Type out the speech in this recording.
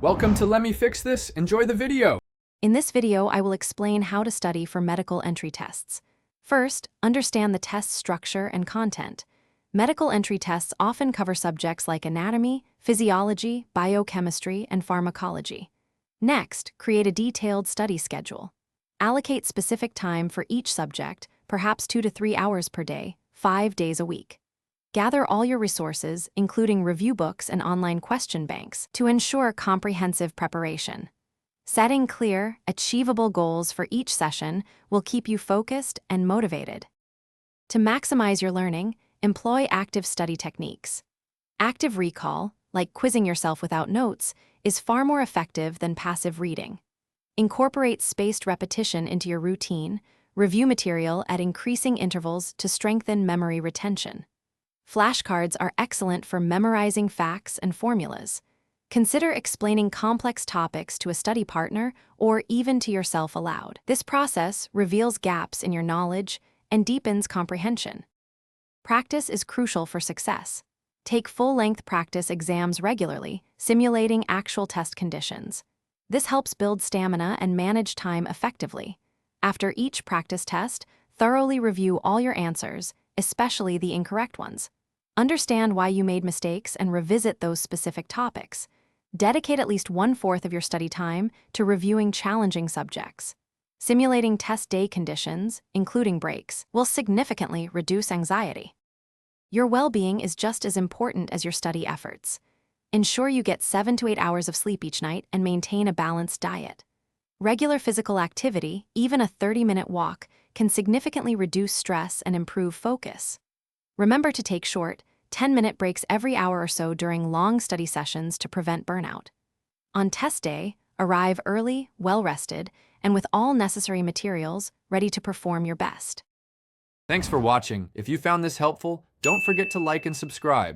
Welcome to Let Me Fix This. Enjoy the video. In this video, I will explain how to study for medical entry tests. First, understand the test structure and content. Medical entry tests often cover subjects like anatomy, physiology, biochemistry, and pharmacology. Next, create a detailed study schedule. Allocate specific time for each subject, perhaps 2 to 3 hours per day, 5 days a week. Gather all your resources, including review books and online question banks, to ensure comprehensive preparation. Setting clear, achievable goals for each session will keep you focused and motivated. To maximize your learning, employ active study techniques. Active recall, like quizzing yourself without notes, is far more effective than passive reading. Incorporate spaced repetition into your routine, review material at increasing intervals to strengthen memory retention. Flashcards are excellent for memorizing facts and formulas. Consider explaining complex topics to a study partner or even to yourself aloud. This process reveals gaps in your knowledge and deepens comprehension. Practice is crucial for success. Take full-length practice exams regularly, simulating actual test conditions. This helps build stamina and manage time effectively. After each practice test, thoroughly review all your answers, especially the incorrect ones. Understand why you made mistakes and revisit those specific topics. Dedicate at least 1/4 of your study time to reviewing challenging subjects. Simulating test day conditions, including breaks, will significantly reduce anxiety. Your well-being is just as important as your study efforts. Ensure you get 7 to 8 hours of sleep each night and maintain a balanced diet. Regular physical activity, even a 30-minute walk, can significantly reduce stress and improve focus. Remember to take short, 10-minute breaks every hour or so during long study sessions to prevent burnout. On test day, arrive early, well-rested, and with all necessary materials ready to perform your best. Thanks for watching. If you found this helpful, don't forget to like and subscribe.